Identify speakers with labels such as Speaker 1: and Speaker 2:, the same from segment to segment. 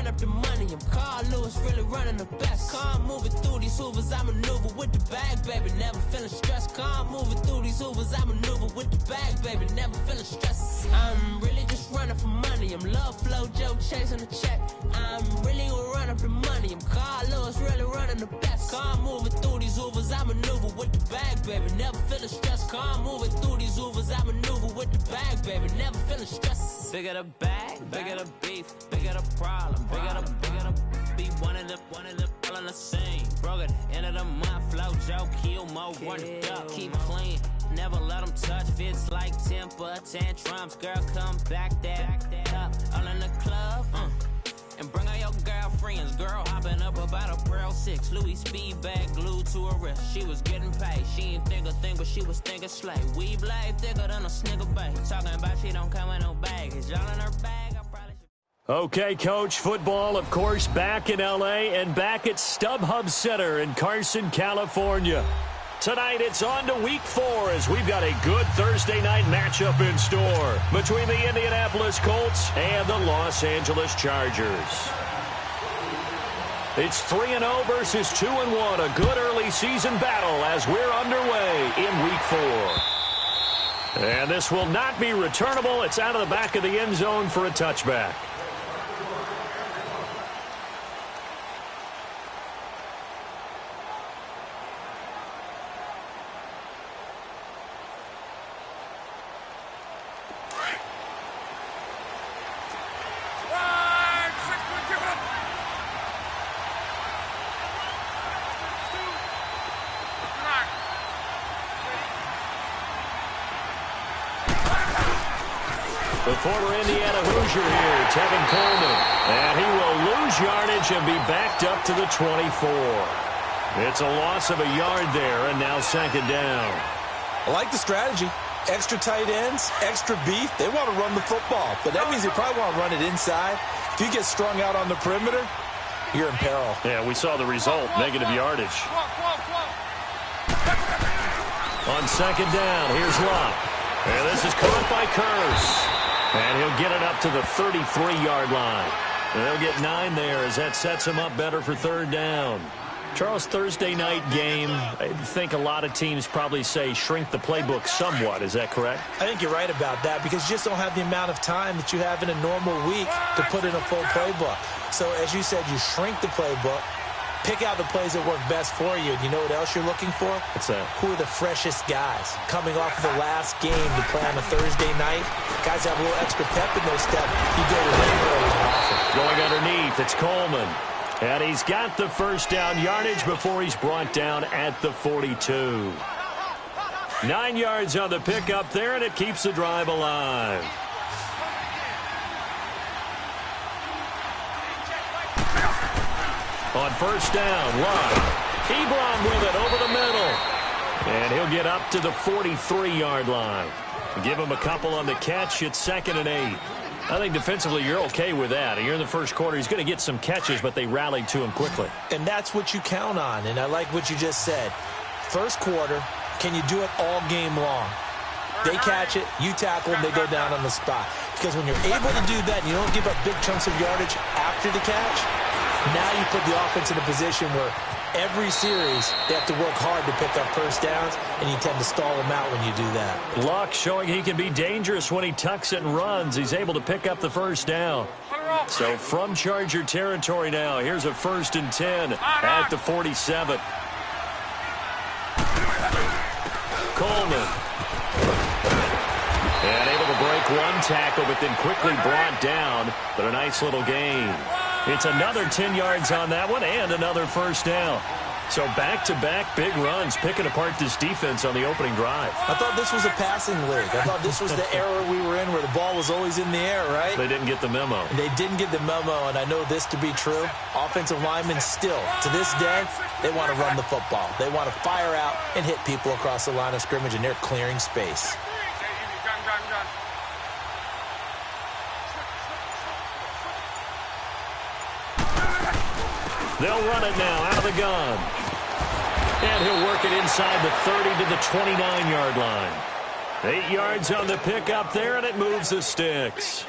Speaker 1: run up the money. I'm Carl Lewis, really running the best. Calm moving through these hoovers, I maneuver with the bag, baby. Never feeling stressed. Calm moving through these hoovers, I maneuver with the bag, baby. Never feeling stressed. I'm really just running for money. I'm love flow, Joe chasing the check. I'm really gonna run up the money. I'm Carl Lewis, really running the best. Calm moving through these hoovers, I maneuver with the bag, baby. Never feeling stressed. Calm moving through these hoovers, I maneuver with the bag, baby. Never feeling stressed. Bigger the bag, bigger the beef, bigger the problem, bigger the be one in the all in the same. Broke at the end of the month, flow Joe, kill more, run it up, keep clean. Never let them touch, fits like temper tantrums. Girl, come back that up, all in the club, and bring all your girlfriends. Girl hopping up about a Pearl 6 Louis speed bag glued to her wrist. She was getting paid, she ain't think a thing, but she was thinking slay. We blade thicker than a snicker bag. Talking about she don't come with no baggage. Y'all in her bag, I probably should.
Speaker 2: Okay, Coach, football, of course, back in L.A. and back at StubHub Center in Carson, California. Tonight, it's on to Week 4 as we've got a good Thursday night matchup in store between the Indianapolis Colts and the Los Angeles Chargers. It's 3-0 versus 2-1, a good early season battle as we're underway in Week 4. And this will not be returnable. It's out of the back of the end zone for a touchback. The former Indiana Hoosier here, Tevin Coleman. And he will lose yardage and be backed up to the 24. It's a loss of a yard there, and now second down.
Speaker 3: I like the strategy. Extra tight ends, extra beef. They want to run the football, but that means they probably want to run it inside. If you get strung out on the perimeter, you're in peril.
Speaker 2: Yeah, we saw the result, negative yardage. On second down, here's Locke. And this is caught by Curse. And he'll get it up to the 33-yard line. And they'll get 9 there as that sets him up better for third down. Charles, Thursday night game, I think a lot of teams probably say shrink the playbook somewhat. Is that correct?
Speaker 3: I think you're right about that because you just don't have the amount of time that you have in a normal week to put in a full playbook. So as you said, you shrink the playbook, pick out the plays that work best for you. And you know what else you're looking for?
Speaker 2: What's that?
Speaker 3: Who are the freshest guys coming off of the last game to play on a Thursday night? Guys have a little extra pep in their step. You go to them early and often.
Speaker 2: Going underneath, it's Coleman. And he's got the first down yardage before he's brought down at the 42. 9 yards on the pickup there, and it keeps the drive alive. On first down, Locke. Ebron with it over the middle. And he'll get up to the 43-yard line. Give him a couple on the catch. It's 2nd and 8. I think defensively you're okay with that. You're in the first quarter. He's going to get some catches, but they rallied to him quickly.
Speaker 3: And that's what you count on. And I like what you just said. First quarter, can you do it all game long? They catch it, you tackle them, they go down on the spot. Because when you're able to do that and you don't give up big chunks of yardage after the catch, now you put the offense in a position where every series they have to work hard to pick up first downs, and you tend to stall them out when you do that.
Speaker 2: Locke showing he can be dangerous when he tucks it and runs. He's able to pick up the first down. So from Charger territory now, here's a 1st and 10 at the 47. Coleman. And able to break one tackle, but then quickly brought down. But a nice little gain. It's another 10 yards on that one and another first down. So back-to-back big runs, picking apart this defense on the opening drive.
Speaker 3: I thought this was a passing league. I thought this was the era we were in where the ball was always in the air, right?
Speaker 2: They didn't get the memo.
Speaker 3: They didn't get the memo, and I know this to be true. Offensive linemen still, to this day, they want to run the football. They want to fire out and hit people across the line of scrimmage, and they're clearing space.
Speaker 2: They'll run it now out of the gun. And he'll work it inside the 30 to the 29-yard line. 8 yards on the pickup there, and it moves the sticks.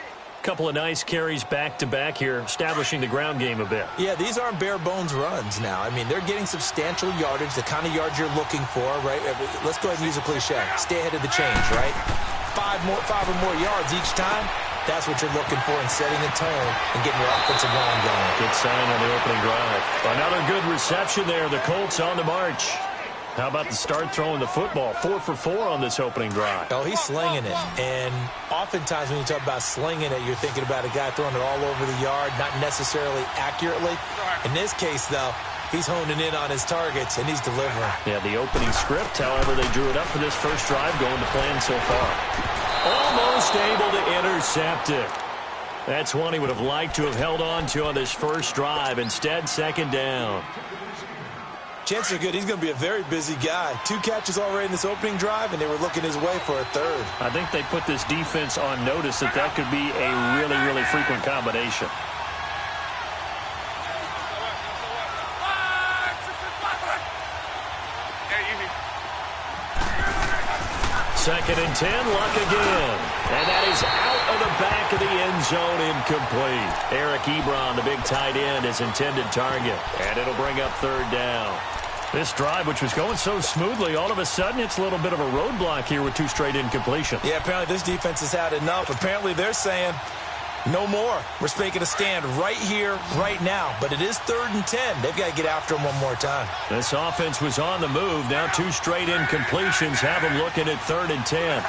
Speaker 2: couple of nice carries back-to-back here, establishing the ground game a bit.
Speaker 3: Yeah, these aren't bare-bones runs now. I mean, they're getting substantial yardage, the kind of yards you're looking for, right? Let's go ahead and use a cliche. Stay ahead of the change, right? Five or more yards each time. That's what you're looking for in setting a tone and getting your offensive line going.
Speaker 2: Good sign on the opening drive. Another good reception there. The Colts on the march. How about the start throwing the football? 4 for 4 on this opening drive.
Speaker 3: Oh, he's slinging it. And oftentimes when you talk about slinging it, you're thinking about a guy throwing it all over the yard, not necessarily accurately. In this case, though, he's honing in on his targets, and he's delivering.
Speaker 2: Yeah, the opening script, however, they drew it up for this first drive, going to plan so far. Almost able to intercept it. That's one he would have liked to have held on to on this first drive. Instead, second down.
Speaker 3: Chances are good he's going to be a very busy guy. 2 catches already in this opening drive, and they were looking his way for a third.
Speaker 2: I think they put this defense on notice that could be a really, really frequent combination. Second and 10, Luck again. And that is out of the back of the end zone, incomplete. Eric Ebron, the big tight end, his intended target. And it'll bring up third down. This drive, which was going so smoothly, all of a sudden it's a little bit of a roadblock here with 2 straight incompletions.
Speaker 3: Yeah, apparently this defense has had enough. Apparently they're saying, no more. We're making a stand right here, right now. But it is 3rd and 10. They've got to get after him one more time.
Speaker 2: This offense was on the move. Now 2 straight incompletions have them looking at 3rd and 10.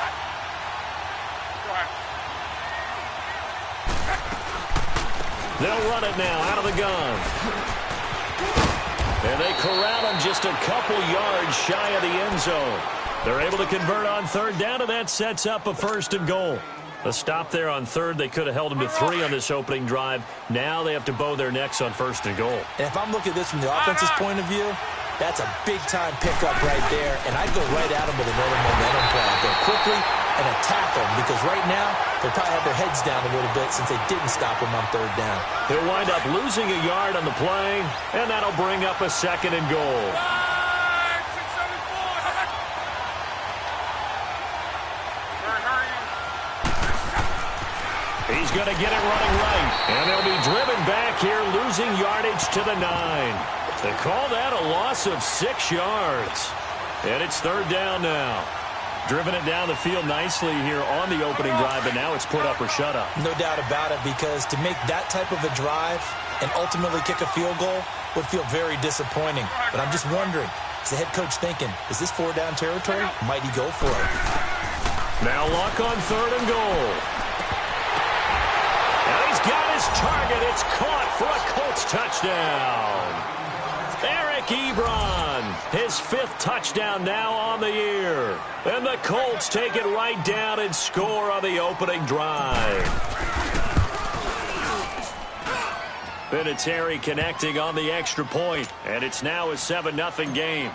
Speaker 2: They'll run it now out of the gun. And they corral him just a couple yards shy of the end zone. They're able to convert on 3rd down, and that sets up a 1st and goal. A stop there on 3rd. They could have held him to 3 on this opening drive. Now they have to bow their necks on 1st and goal.
Speaker 3: And if I'm looking at this from the offense's point of view, that's a big-time pickup right there. And I'd go right at him with another momentum play. I'd go quickly and attack them, because right now they'll probably have their heads down a little bit since they didn't stop him on 3rd down.
Speaker 2: They'll wind up losing a yard on the play, and that'll bring up a 2nd and goal. He's going to get it running right, and they'll be driven back here, losing yardage to the 9. They call that a loss of 6 yards, and it's 3rd down now. Driven it down the field nicely here on the opening drive, but now it's put up or shut up.
Speaker 3: No doubt about it, because to make that type of a drive and ultimately kick a field goal would feel very disappointing. But I'm just wondering, is the head coach thinking, is this 4-down territory? Might he go for it?
Speaker 2: Now Luck on 3rd and goal. And he's got his target. It's caught for a Colts touchdown. Eric Ebron, his 5th touchdown now on the year. And the Colts take it right down and score on the opening drive. Vinatieri connecting on the extra point, and it's now a 7-0 game.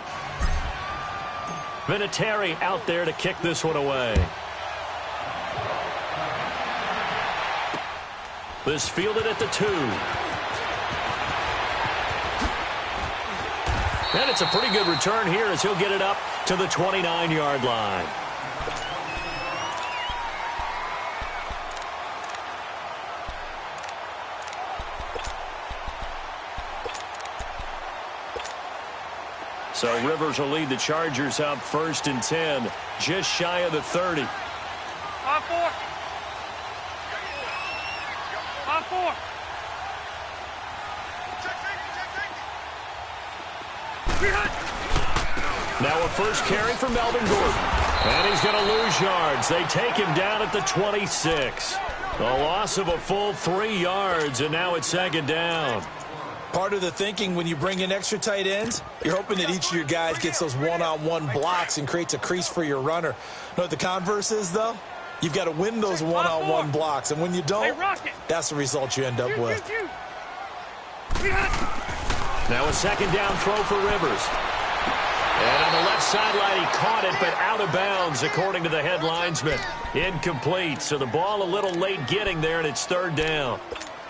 Speaker 2: Vinatieri out there to kick this one away. This fielded at the 2. And it's a pretty good return here as he'll get it up to the 29-yard line. So Rivers will lead the Chargers up 1st and 10, just shy of the 30.
Speaker 4: On 4. On 4.
Speaker 2: Now a first carry for Melvin Gordon. And he's going to lose yards. They take him down at the 26. A loss of a full 3 yards, and now it's 2nd down.
Speaker 3: Part of the thinking when you bring in extra tight ends, you're hoping that each of your guys gets those one-on-one blocks and creates a crease for your runner. Know what the converse is, though? You've got to win those one-on-one blocks, and when you don't, that's the result you end up with.
Speaker 2: Now a 2nd down throw for Rivers. And on the left sideline, he caught it, but out of bounds, according to the head linesman. Incomplete, so the ball a little late getting there, and it's 3rd down.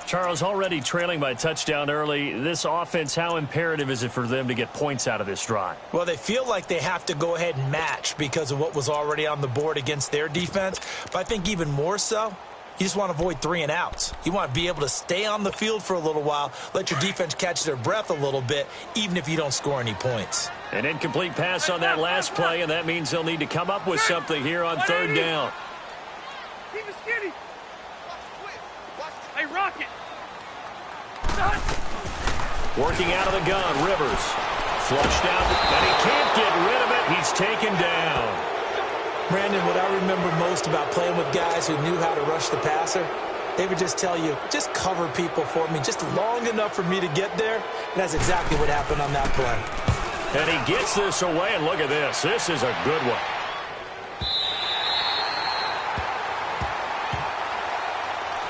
Speaker 2: Charles, already trailing by touchdown early. This offense, how imperative is it for them to get points out of this drive?
Speaker 3: Well, they feel like they have to go ahead and match because of what was already on the board against their defense. But I think even more so, You just want to avoid 3 and outs. You want to be able to stay on the field for a little while, let your defense catch their breath a little bit, even if you don't score any points.
Speaker 2: An incomplete pass on that last play, and that means they'll need to come up with something here on 3rd down.
Speaker 4: Keep it skinny. Hey, Rocket.
Speaker 2: Working out of the gun, Rivers. Flushed out, and he can't get rid of it. He's taken down.
Speaker 3: Brandon, what I remember most about playing with guys who knew how to rush the passer, they would just tell you, just cover people for me, just long enough for me to get there. And that's exactly what happened on that play.
Speaker 2: And he gets this away, and look at this. This is a good one.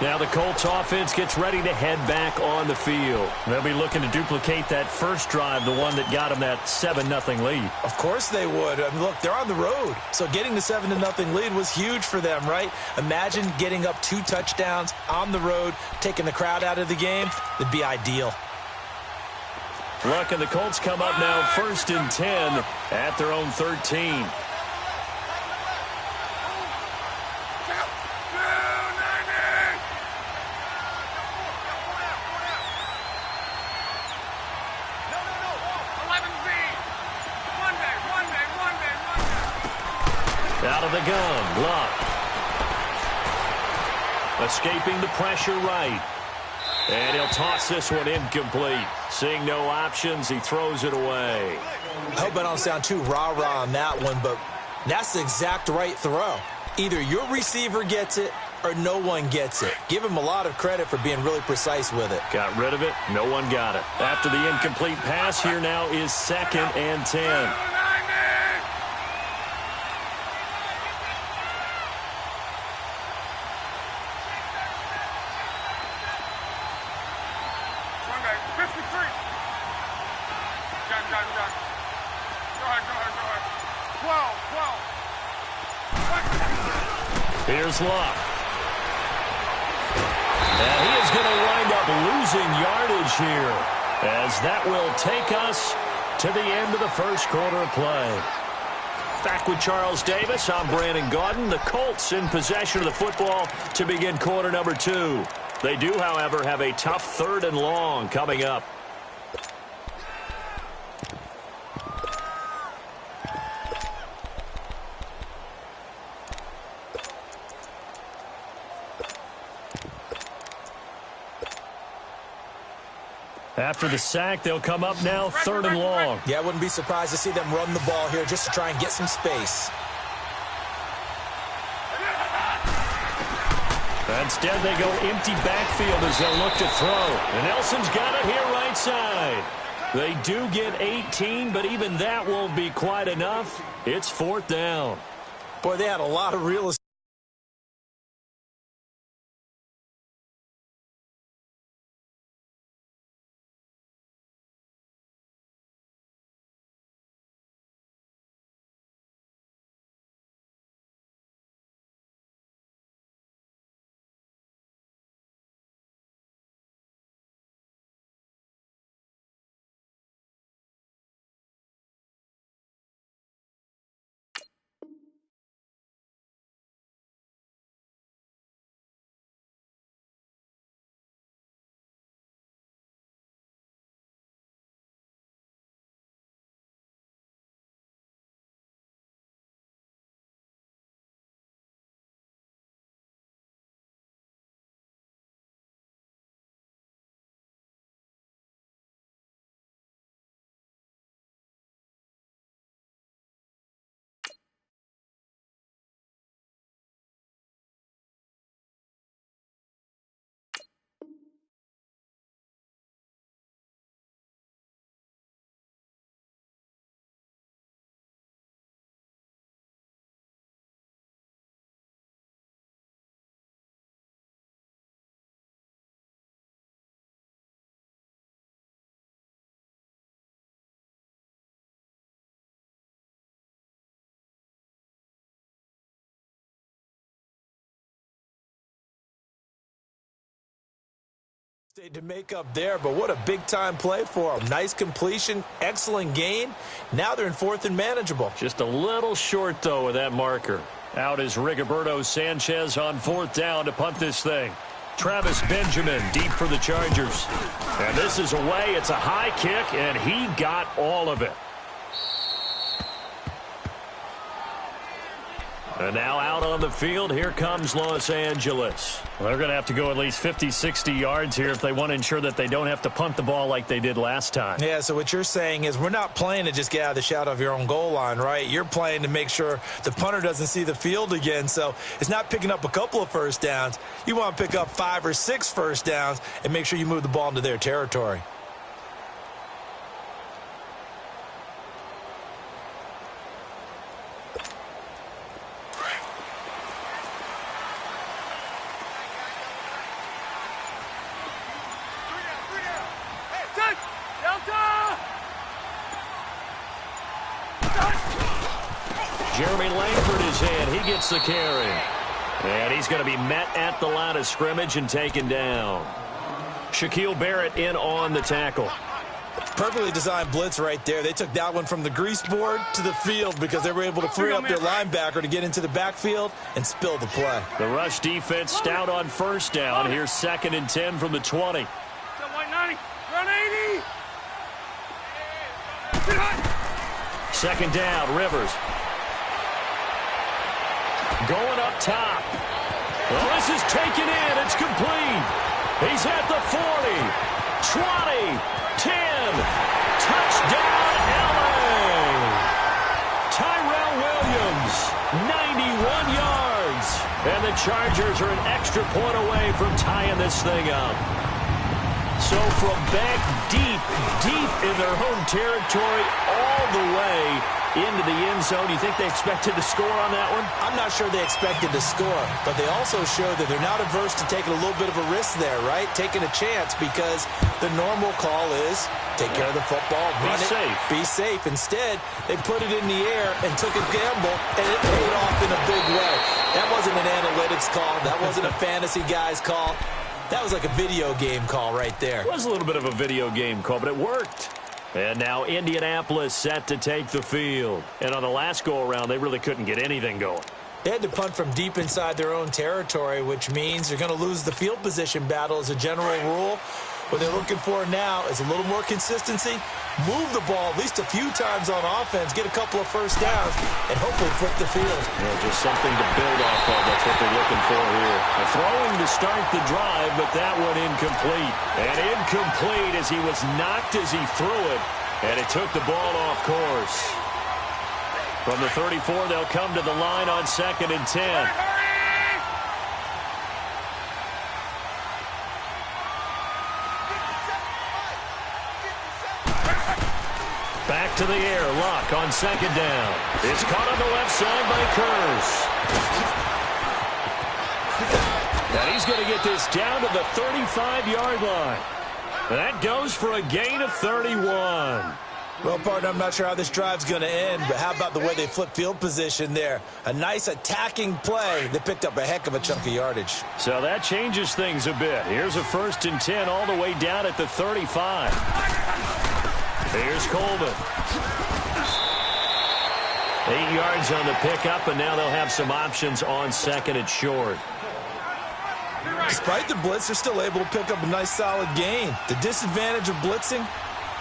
Speaker 2: Now the Colts offense gets ready to head back on the field. They'll be looking to duplicate that first drive, the one that got them that 7-0 lead.
Speaker 3: Of course they would. I mean, look, they're on the road. So getting the 7-0 lead was huge for them, right? Imagine getting up 2 touchdowns on the road, taking the crowd out of the game. It'd be ideal.
Speaker 2: Look, and the Colts come up now 1st and 10 at their own 13. Out of the gun, Luck. Escaping the pressure right. And he'll toss this one incomplete. Seeing no options, he throws it away.
Speaker 3: I hope I don't sound too rah-rah on that one, but that's the exact right throw. Either your receiver gets it or no one gets it. Give him a lot of credit for being really precise with it.
Speaker 2: Got rid of it. No one got it. After the incomplete pass, here now is 2nd and 10. Here's Luck. And he is going to wind up losing yardage here, as that will take us to the end of the first quarter of play. Back with Charles Davis, I'm Brandon Gaudin. The Colts in possession of the football to begin quarter number 2. They do, however, have a tough 3rd and long coming up. After the sack, they'll come up now 3rd and long.
Speaker 3: Yeah, I wouldn't be surprised to see them run the ball here just to try and get some space.
Speaker 2: Instead, they go empty backfield as they'll look to throw. And Nelson's got it here right side. They do get 18, but even that won't be quite enough. It's 4th down.
Speaker 3: Boy, they had a lot of real estate. To make up there, but what a big-time play for them. Nice completion, excellent gain. Now they're in 4th and manageable.
Speaker 2: Just a little short, though, with that marker. Out is Rigoberto Sanchez on 4th down to punt this thing. Travis Benjamin deep for the Chargers. And this is away. It's a high kick, and he got all of it. And now out on the field, here comes Los Angeles. Well, they're going to have to go at least 50, 60 yards here if they want to ensure that they don't have to punt the ball like they did last time.
Speaker 3: Yeah, so what you're saying is we're not playing to just get out of the shadow of your own goal line, right? You're playing to make sure the punter doesn't see the field again. So it's not picking up a couple of first downs. You want to pick up 5 or 6 first downs and make sure you move the ball into their territory.
Speaker 2: Jeremy Langford is in. He gets the carry. And he's going to be met at the line of scrimmage and taken down. Shaquille Barrett in on the tackle.
Speaker 3: Perfectly designed blitz right there. They took that one from the grease board to the field because they were able to free up their linebacker to get into the backfield and spill the play.
Speaker 2: The rush defense stout on 1st down. Here's 2nd and 10 from the 20. Second down, Rivers. Going up top. Well, this is taken in. It's complete. He's at the 40, 20, 10. Touchdown, L.A. Tyrell Williams, 91 yards. And the Chargers are an extra point away from tying this thing up. So from back deep in their home territory all the way into the end zone, you think they expected to score on that one?
Speaker 3: I'm not sure they expected to score, but they also showed that they're not averse to taking a little bit of a risk there, right? Taking a chance because the normal call is take care of the football, run it, be safe. Instead, they put it in the air and took a gamble, and it paid off in a big way. That wasn't an analytics call. That wasn't a fantasy guy's call. That was like a video game call right there.
Speaker 2: It was a little bit of a video game call, but it worked. And now Indianapolis set to take the field. And on the last go-around, they really couldn't get anything going.
Speaker 3: They had to punt from deep inside their own territory, which means they're going to lose the field position battle as a general rule. What they're looking for now is a little more consistency, move the ball at least a few times on offense, get a couple of first downs, and hopefully flip the field.
Speaker 2: Yeah, just something to build off of. That's what they're looking for here. A throwing to start the drive, but that one incomplete. And incomplete as he was knocked as he threw it, and it took the ball off course. From the 34, they'll come to the line on 2nd and 10. Back to the air. Luck on 2nd down. It's caught on the left side by Kurz. And he's going to get this down to the 35-yard line. That goes for a gain of 31.
Speaker 3: Well, partner, I'm not sure how this drive's going to end, but how about the way they flip field position there? A nice attacking play that picked up a heck of a chunk of yardage.
Speaker 2: So that changes things a bit. Here's a 1st and 10 all the way down at the 35. Here's Coleman. 8 yards on the pickup, and now they'll have some options on 2nd and short.
Speaker 3: Despite the blitz, they're still able to pick up a nice solid gain. The disadvantage of blitzing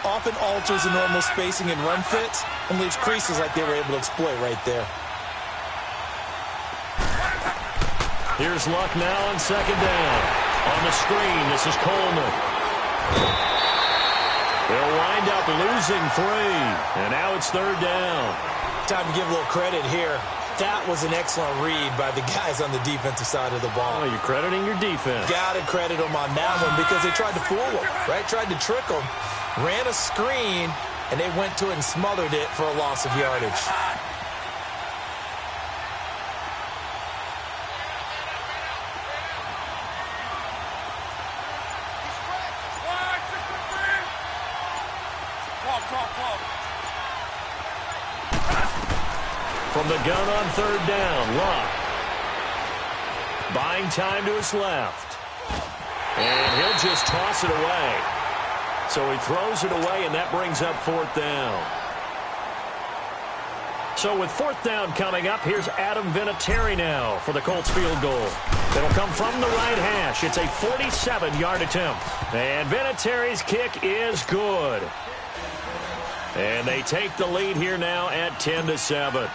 Speaker 3: often alters the normal spacing and run fits and leaves creases like they were able to exploit right there.
Speaker 2: Here's Luck now on 2nd down. On the screen, this is Coleman. They'll wind up losing 3, and now it's 3rd down.
Speaker 3: Time to give a little credit here. That was an excellent read by the guys on the defensive side of the ball.
Speaker 2: Oh, you're crediting your defense.
Speaker 3: Got to credit them on that one because they tried to fool them, right? Tried to trick them, ran a screen, and they went to it and smothered it for a loss of yardage.
Speaker 2: From the gun on 3rd down, Luck. Buying time to his left. And he'll just toss it away. So he throws it away, and that brings up 4th down. So with fourth down coming up, here's Adam Vinatieri now for the Colts field goal. It'll come from the right hash. It's a 47-yard attempt. And Vinatieri's kick is good. And they take the lead here now at 10-7.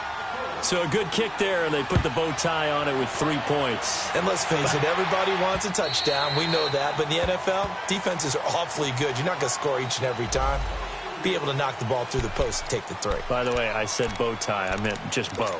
Speaker 2: So a good kick there, and they put the bow tie on it with 3 points.
Speaker 3: And let's face it, everybody wants a touchdown. We know that. But in the NFL, defenses are awfully good. You're not going to score each and every time. Be able to knock the ball through the post and take the three.
Speaker 2: By the way, I said bow tie. I meant just bow.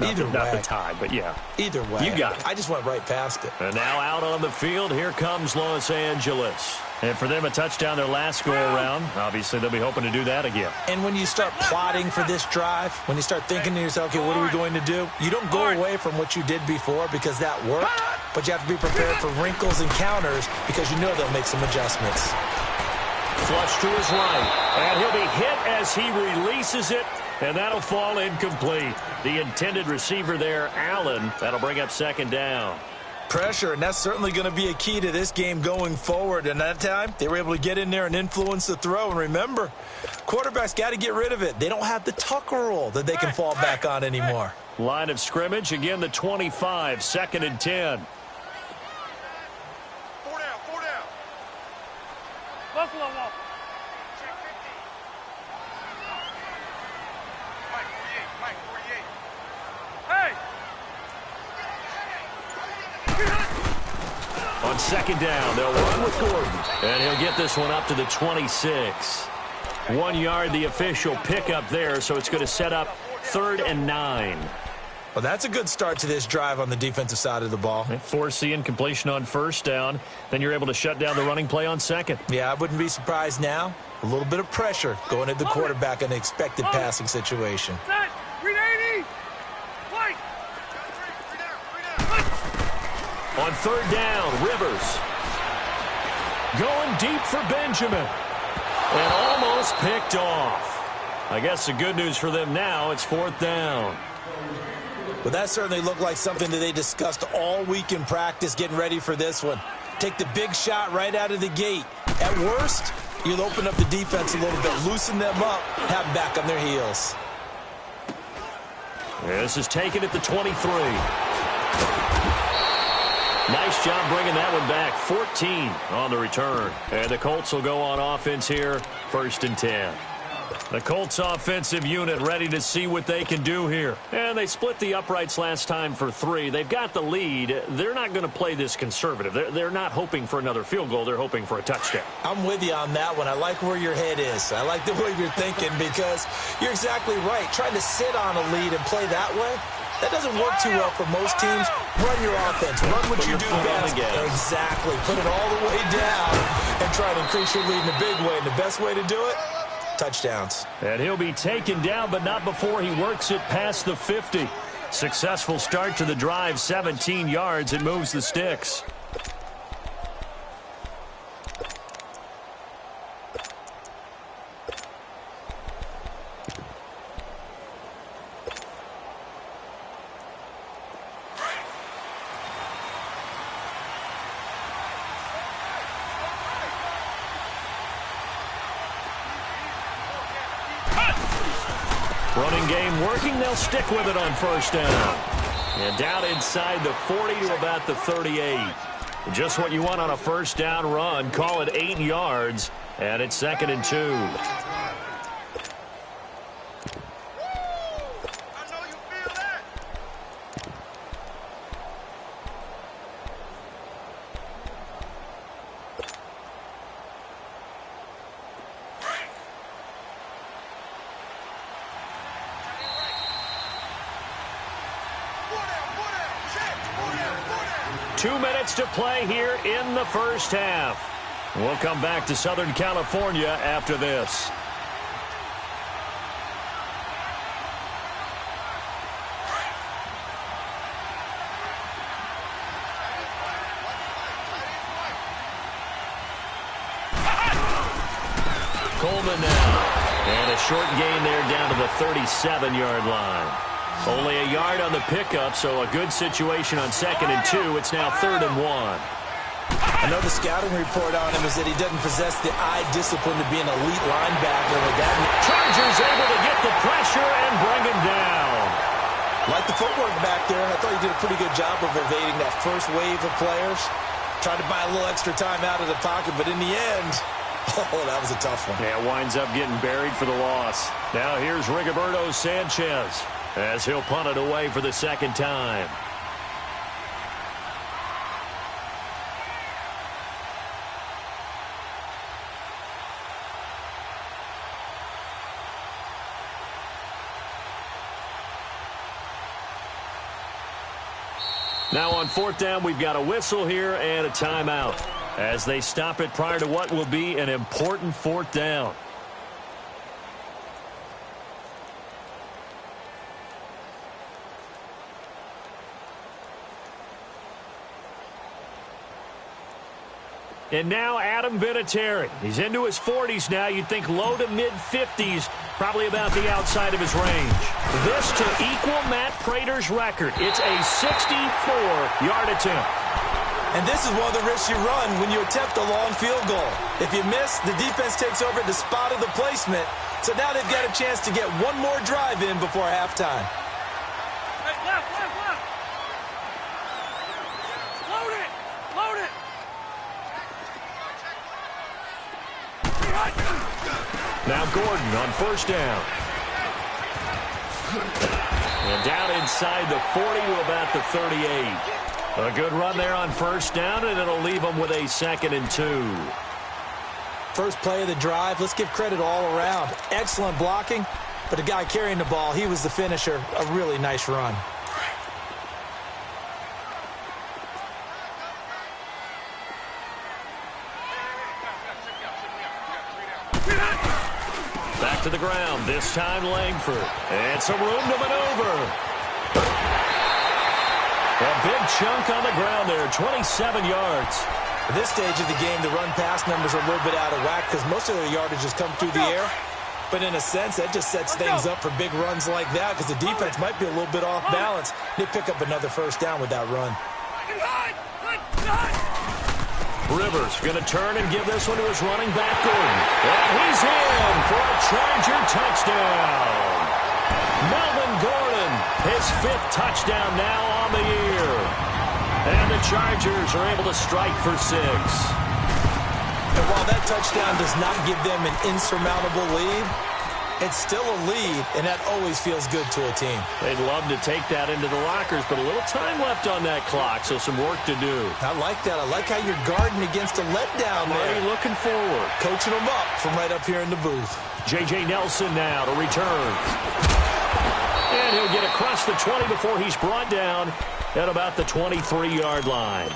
Speaker 2: Not the tie, but yeah.
Speaker 3: Either way.
Speaker 2: You got it.
Speaker 3: I just went right past it.
Speaker 2: And now out on the field, here comes Los Angeles. And for them, a touchdown their last go-around. Obviously, they'll be hoping to do that again.
Speaker 3: And when you start plotting for this drive, when you start thinking to yourself, okay, what are we going to do? You don't go away from what you did before because that worked, but you have to be prepared for wrinkles and counters because you know they'll make some adjustments.
Speaker 2: Flush to his right, and he'll be hit as he releases it, and that'll fall incomplete. The intended receiver there, Allen, that'll bring up second down.
Speaker 3: Pressure, and that's certainly going to be a key to this game going forward. And that time, they were able to get in there and influence the throw. And remember, quarterbacks got to get rid of it. They don't have the tuck rule that they can fall back on anymore.
Speaker 2: Line of scrimmage, again the 25, 2nd and 10.
Speaker 4: 4 down. Buffalo wall. Check 50. Mike 48. Hey!
Speaker 2: On second down, they'll run with Gordon. And he'll get this one up to the 26. 1 yard, the official pickup there, so it's going to set up 3rd and 9.
Speaker 3: Well, that's a good start to this drive on the defensive side of the ball.
Speaker 2: Force the incompletion on first down. Then you're able to shut down the running play on second.
Speaker 3: Yeah, I wouldn't be surprised now. A little bit of pressure going at the quarterback in the expected passing situation.
Speaker 4: Set. 380. White.
Speaker 2: On 3rd down, Rivers. Going deep for Benjamin. And almost picked off. I guess the good news for them now, it's 4th down.
Speaker 3: Well, that certainly looked like something that they discussed all week in practice getting ready for this one. Take the big shot right out of the gate. At worst, you'll open up the defense a little bit, loosen them up, have them back on their heels.
Speaker 2: This is taken at the 23. Nice job bringing that one back. 14 on the return. And the Colts will go on offense here, 1st and 10. The Colts offensive unit ready to see what they can do here. And they split the uprights last time for 3. They've got the lead. They're not going to play this conservative. They're not hoping for another field goal. They're hoping for a touchdown.
Speaker 3: I'm with you on that one. I like where your head is. I like the way you're thinking because you're exactly right. Trying to sit on a lead and play that way, that doesn't work too well for most teams. Run your offense. Run what you do best. Exactly. Put it all the way down and try to increase your lead in a big way. And the best way to do it, touchdowns.
Speaker 2: And he'll be taken down, but not before he works it past the 50. Successful start to the drive, 17 yards. It moves the sticks. Running game working. They'll stick with it on 1st down. And down inside the 40 to about the 38. Just what you want on a 1st down run. Call it 8 yards. And it's 2nd and 2. To play here in the 1st half. We'll come back to Southern California after this. Coleman now. And a short gain there down to the 37-yard line. Only a yard on the pickup, so a good situation on 2nd and 2. It's now 3rd and 1.
Speaker 3: I know the scouting report on him is that he doesn't possess the eye discipline to be an elite linebacker. With that,
Speaker 2: Chargers able to get the pressure and bring him down.
Speaker 3: Like the footwork back there, I thought he did a pretty good job of evading that first wave of players. Tried to buy a little extra time out of the pocket, but in the end, oh, that was a tough one.
Speaker 2: Yeah, winds up getting buried for the loss. Now here's Rigoberto Sanchez as he'll punt it away for the second time. Now on fourth down, we've got a whistle here and a timeout as they stop it prior to what will be an important fourth down. And now Adam Vinatieri. He's into his 40s now. You'd think low to mid-50s, probably about the outside of his range. This to equal Matt Prater's record. It's a 64-yard attempt.
Speaker 3: And this is one of the risks you run when you attempt a long field goal. If you miss, the defense takes over at the spot of the placement. So now they've got a chance to get one more drive in before halftime.
Speaker 4: Hey, left. Load it.
Speaker 2: Now Gordon on first down. And down inside the 40 to about the 38. A good run there on first down, and it'll leave them with a 2nd and 2.
Speaker 3: First play of the drive, let's give credit all around. Excellent blocking, but the guy carrying the ball, he was the finisher. A really nice run.
Speaker 2: Back to the ground, this time Langford. And some room to maneuver. A big chunk on the ground there, 27 yards.
Speaker 3: At this stage of the game, the run-pass numbers are a little bit out of whack because most of their yardage has come through the air. But in a sense, that just sets things up for big runs like that because the defense might be a little bit off balance. They pick up another first down with that run.
Speaker 2: Rivers going to turn and give this one to his running back, Gordon. And he's in for a Charger touchdown. Melvin Gordon, his 5th touchdown now on the year. And the Chargers are able to strike for 6.
Speaker 3: And while that touchdown does not give them an insurmountable lead, it's still a lead, and that always feels good to a team.
Speaker 2: They'd love to take that into the lockers, but a little time left on that clock, so some work to do.
Speaker 3: I like that. I like how you're guarding against a letdown there.
Speaker 2: Already looking forward.
Speaker 3: Coaching them up from right up here in the booth.
Speaker 2: J.J. Nelson now to return. And he'll get across the 20 before he's brought down at about the 23-yard line.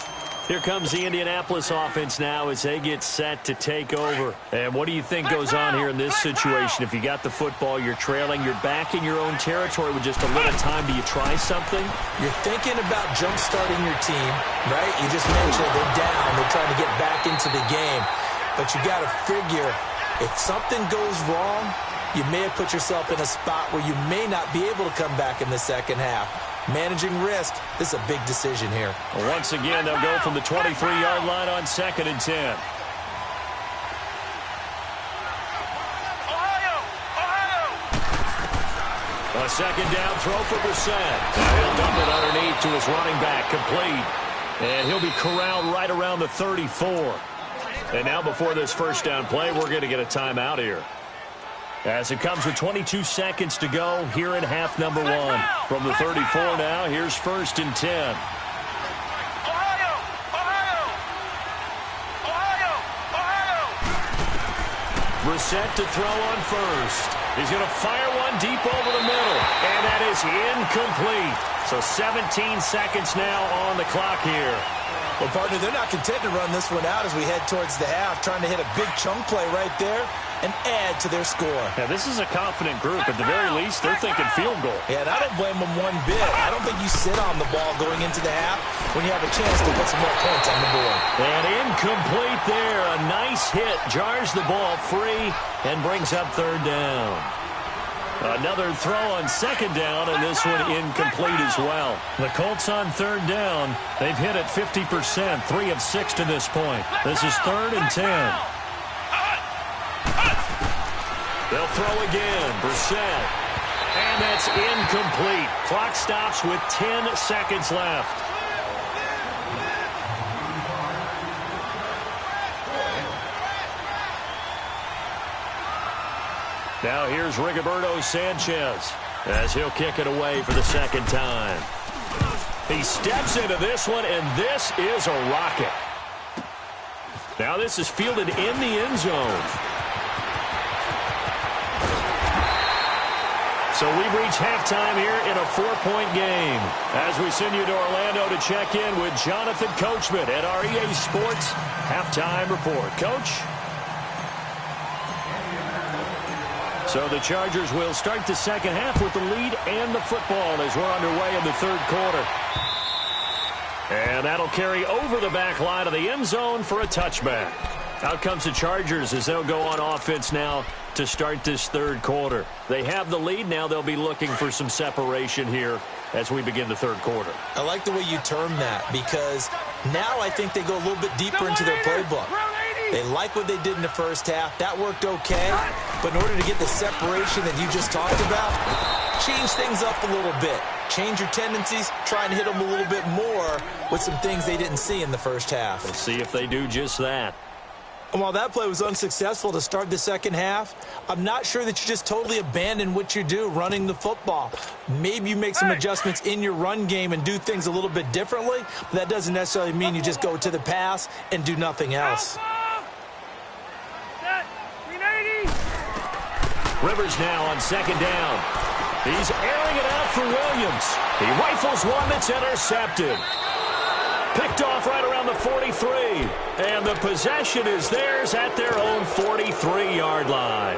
Speaker 2: Here comes the Indianapolis offense now as they get set to take over. And what do you think goes on here in this situation? If you got the football, you're trailing, you're back in your own territory with just a little time. Do you try something?
Speaker 3: You're thinking about jump-starting your team, right? You just mentioned they're down. They're trying to get back into the game. But you got to figure if something goes wrong, you may have put yourself in a spot where you may not be able to come back in the second half. Managing risk, this is a big decision here.
Speaker 2: Well, once again, they'll go from the 23-yard line on 2nd and 10. A second down throw for Brissett. Now he'll dump it underneath to his running back, complete. And he'll be corralled right around the 34. And now before this first down play, we're going to get a timeout here. As it comes with 22 seconds to go here in half number 1. From the 34 now, here's 1st and 10. Brissett to throw on first. He's going to fire one deep over the middle. And that is incomplete. So 17 seconds now on the clock here.
Speaker 3: Well, partner, they're not content to run this one out as we head towards the half, trying to hit a big chunk play right there and add to their score.
Speaker 2: Yeah, this is a confident group. At the very least, they're thinking field goal.
Speaker 3: Yeah, and I don't blame them one bit. I don't think you sit on the ball going into the half when you have a chance to put some more points on the board.
Speaker 2: And incomplete there. A nice hit. Jars the ball free and brings up 3rd down. Another throw on second down, and this one incomplete as well. The Colts on third down. They've hit it 50%, 3 of 6 to this point. This is 3rd and 10. They'll throw again. Brissett. And that's incomplete. Clock stops with 10 seconds left. Now here's Rigoberto Sanchez as he'll kick it away for the second time. He steps into this one, and this is a rocket. Now this is fielded in the end zone. So we've reached halftime here in a 4-point game as we send you to Orlando to check in with Jonathan Coachman at our EA Sports Halftime Report. Coach? So the Chargers will start the second half with the lead and the football as we're underway in the third quarter. And that'll carry over the back line of the end zone for a touchback. Out comes the Chargers as they'll go on offense now to start this third quarter. They have the lead. Now they'll be looking for some separation here as we begin the third quarter.
Speaker 3: I like the way you term that because now I think they go a little bit deeper into their playbook. They like what they did in the first half. That worked okay. But in order to get the separation that you just talked about, change things up a little bit. Change your tendencies. Try and hit them a little bit more with some things they didn't see in the first half.
Speaker 2: Let's see if they do just that.
Speaker 3: And while that play was unsuccessful to start the second half, I'm not sure that you just totally abandon what you do running the football. Maybe you make some adjustments in your run game and do things a little bit differently, but that doesn't necessarily mean you just go to the pass and do nothing else.
Speaker 2: Rivers now on second down. He's airing it out for Williams. He rifles one that's intercepted. Picked off right around the 43. And the possession is theirs at their own 43-yard line.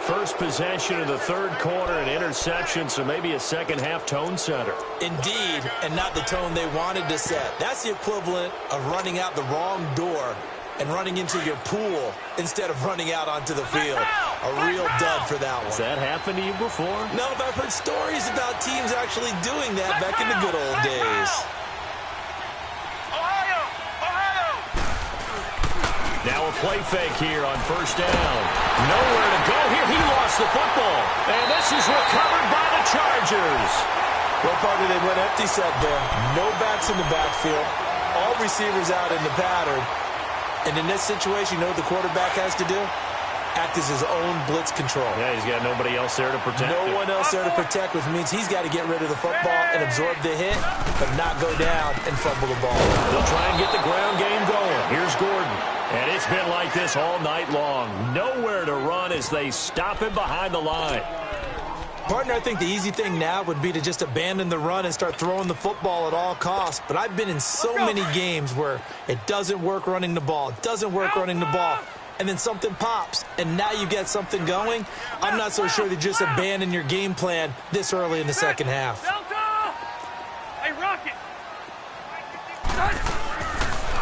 Speaker 2: First possession of the third quarter, an interception, so maybe a second-half tone setter.
Speaker 3: Indeed, and not the tone they wanted to set. That's the equivalent of running out the wrong door and running into your pool instead of running out onto the field. A real dud for that one.
Speaker 2: Has that happened to you before?
Speaker 3: No, but I've heard stories about teams actually doing that back in the good old days.
Speaker 2: Now a play fake here on first down. Nowhere to go here. He lost the football. And this is recovered by the Chargers.
Speaker 3: Well, partner, they went empty set there. No backs in the backfield. All receivers out in the pattern. And in this situation, you know what the quarterback has to do? Act as his own blitz control.
Speaker 2: Yeah, he's got nobody else there to protect him.
Speaker 3: No one else there to protect, which means he's got to get rid of the football and absorb the hit, but not go down and fumble the ball.
Speaker 2: They'll try and get the ground game going. Here's Gordon. And it's been like this all night long. Nowhere to run as they stop him behind the line.
Speaker 3: Partner, I think the easy thing now would be to just abandon the run and start throwing the football at all costs. But I've been in so many games where it doesn't work running the ball. It doesn't work running the ball. And then something pops, and now you get something going. I'm not so sure to just abandon your game plan this early in the second half.
Speaker 4: Hey, Rocket.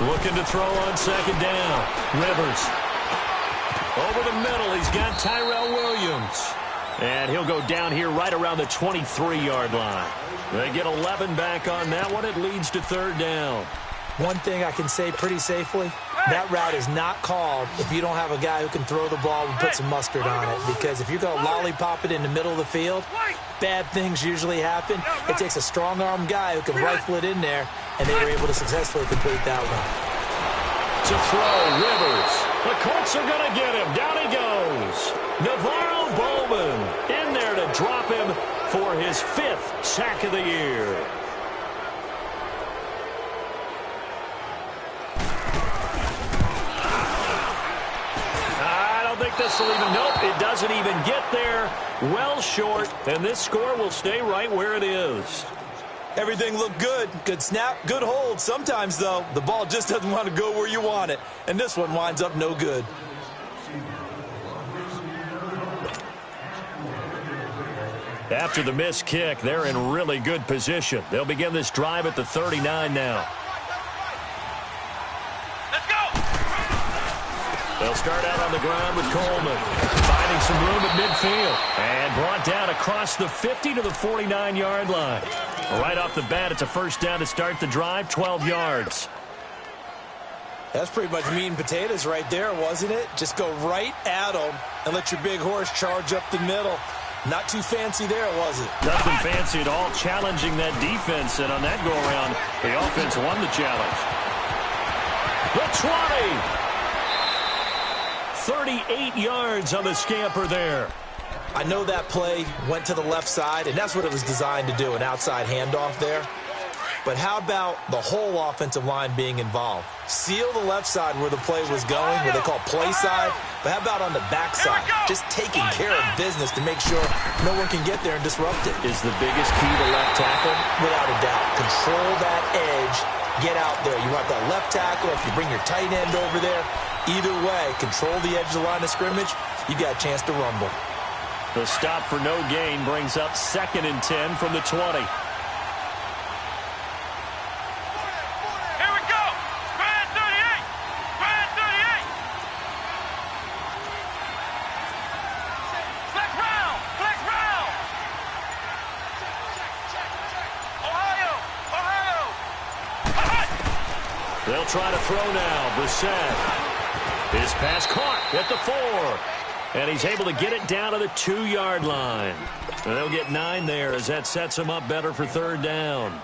Speaker 2: Looking to throw on second down. Rivers. Over the middle, he's got Tyrell Williams. And he'll go down here right around the 23-yard line. They get 11 back on that one. It leads to third down.
Speaker 3: One thing I can say pretty safely, that route is not called if you don't have a guy who can throw the ball and put some mustard on it. Because if you're going to lollipop it in the middle of the field, bad things usually happen. It takes a strong-arm guy who can rifle it in there, and they were able to successfully complete that one.
Speaker 2: To throw, Rivers. The Colts are going to get him. Down he goes. Navarro Bowman in there to drop him for his 5th sack of the year. This will even, nope, it doesn't even get there. Well short, and this score will stay right where it is.
Speaker 3: Everything looked good. Good snap, good hold. Sometimes, though, the ball just doesn't want to go where you want it, and this one winds up no good.
Speaker 2: After the missed kick, they're in really good position. They'll begin this drive at the 39 now. They'll start out on the ground with Coleman. Finding some room at midfield. And brought down across the 50 to the 49-yard line. Right off the bat, it's a first down to start the drive, 12 yards.
Speaker 3: That's pretty much meat and potatoes right there, wasn't it? Just go right at them and let your big horse charge up the middle. Not too fancy there, was it?
Speaker 2: Nothing fancy at all, challenging that defense. And on that go-around, the offense won the challenge. The 20. 38 yards on the scamper there.
Speaker 3: I know that play went to the left side, and that's what it was designed to do, an outside handoff there. But how about the whole offensive line being involved? Seal the left side where the play was going, where they call play side. But how about on the back side? Just taking care of business to make sure no one can get there and disrupt it.
Speaker 2: Is the biggest key to left tackle?
Speaker 3: Without a doubt. Control that edge. Get out there. You want that left tackle. If you bring your tight end over there, either way, control the edge of the line of scrimmage. You got a chance to rumble.
Speaker 2: The stop for no gain brings up 2nd and 10 from the 20. They'll try to throw now. Brissett. His pass caught at the 4. And he's able to get it down to the 2-yard line. And they'll get 9 there as that sets him up better for 3rd down.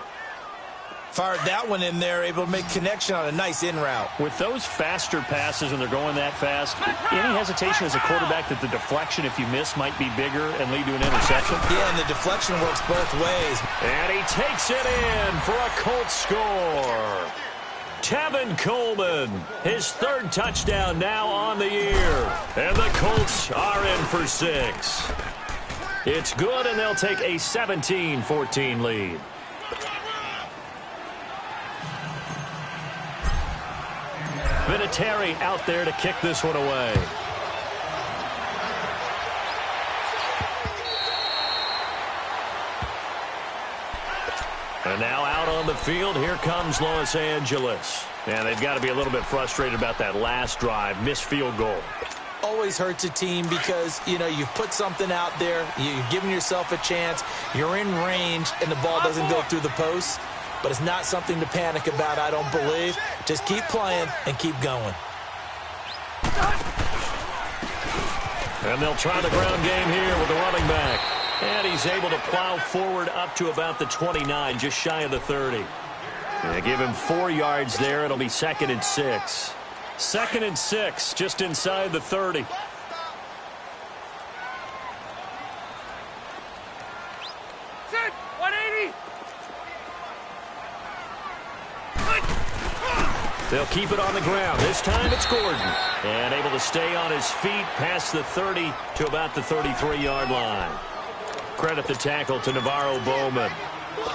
Speaker 3: Fired that one in there, able to make connection on a nice in route.
Speaker 2: With those faster passes when they're going that fast, any hesitation as a quarterback that the deflection, if you miss, might be bigger and lead to an interception?
Speaker 3: Yeah, and the deflection works both ways.
Speaker 2: And he takes it in for a Colts score. Tevin Coleman, his 3rd touchdown now on the year. And the Colts are in for 6. It's good, and they'll take a 17-14 lead. Vinatieri out there to kick this one away. And now out on the field, here comes Los Angeles. And they've got to be a little bit frustrated about that last drive, missed field goal.
Speaker 3: Always hurts a team because, you know, you've put something out there, you've given yourself a chance, you're in range, and the ball doesn't go through the post. But it's not something to panic about, I don't believe. Just keep playing and keep going.
Speaker 2: And they'll try the ground game here with the running back. And he's able to plow forward up to about the 29, just shy of the 30. And they give him 4 yards there. It'll be 2nd and 6. 2nd and 6, just inside the 30.
Speaker 4: Sit! 180!
Speaker 2: They'll keep it on the ground. This time it's Gordon. And able to stay on his feet past the 30 to about the 33-yard line. Credit the tackle to Navarro Bowman.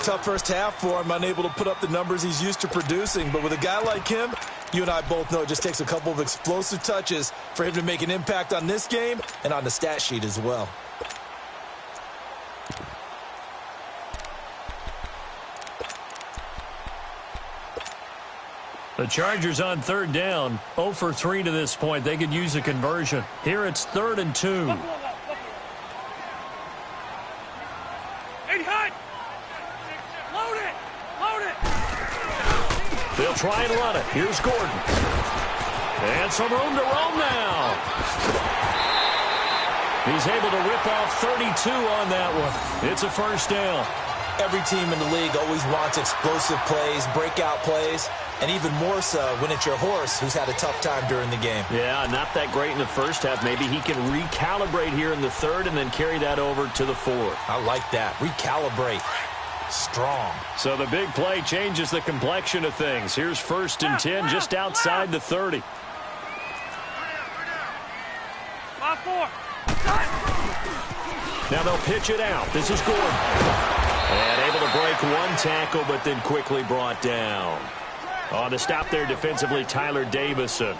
Speaker 3: Tough first half for him, unable to put up the numbers he's used to producing. But with a guy like him, you and I both know it just takes a couple of explosive touches for him to make an impact on this game and on the stat sheet as well.
Speaker 2: The Chargers on 3rd down, 0 for 3 to this point. They could use a conversion. Here it's 3rd and 2.
Speaker 4: Load it! Load it!
Speaker 2: They'll try and run it. Here's Gordon. And some room to roam now. He's able to rip off 32 on that one. It's a first down.
Speaker 3: Every team in the league always wants explosive plays, breakout plays, and even more so when it's your horse who's had a tough time during the game.
Speaker 2: Yeah, not that great in the first half. Maybe he can recalibrate here in the 3rd and then carry that over to the 4th.
Speaker 3: I like that. Recalibrate. Strong.
Speaker 2: So the big play changes the complexion of things. Here's 1st and 10 just outside the 30.
Speaker 4: 5-4.
Speaker 2: Now they'll pitch it out. This is Gordon. And able to break one tackle, but then quickly brought down. On the stop there defensively, Tyler Davison.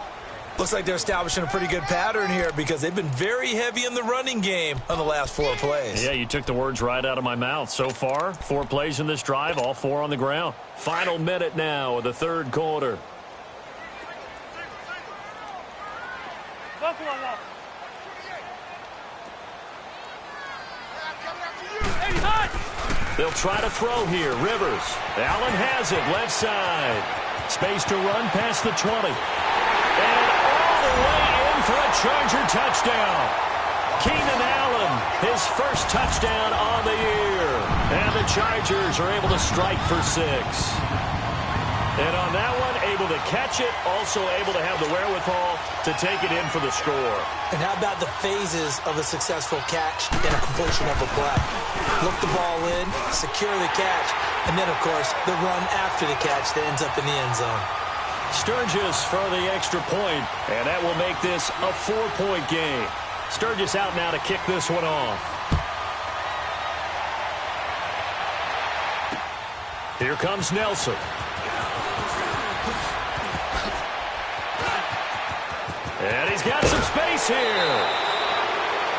Speaker 3: Looks like they're establishing a pretty good pattern here because they've been very heavy in the running game on the last 4 plays.
Speaker 2: Yeah, you took the words right out of my mouth. So far, 4 plays in this drive, all 4 on the ground. Final minute now of the 3rd quarter.
Speaker 4: Buffalo wall. Hey, hot!
Speaker 2: They'll try to throw here. Rivers. Allen has it. Left side. Space to run past the 20. And all the way in for a Charger touchdown. Keenan Allen, his first touchdown on the year. And the Chargers are able to strike for 6. And on that one, able to catch it, also able to have the wherewithal to take it in for the score.
Speaker 3: And how about the phases of a successful catch and a completion of a play? Look the ball in, secure the catch, and then, of course, the run after the catch that ends up in the end zone.
Speaker 2: Sturgis for the extra point, and that will make this a 4-point game. Sturgis out now to kick this one off. Here comes Nelson. And he's got some space here.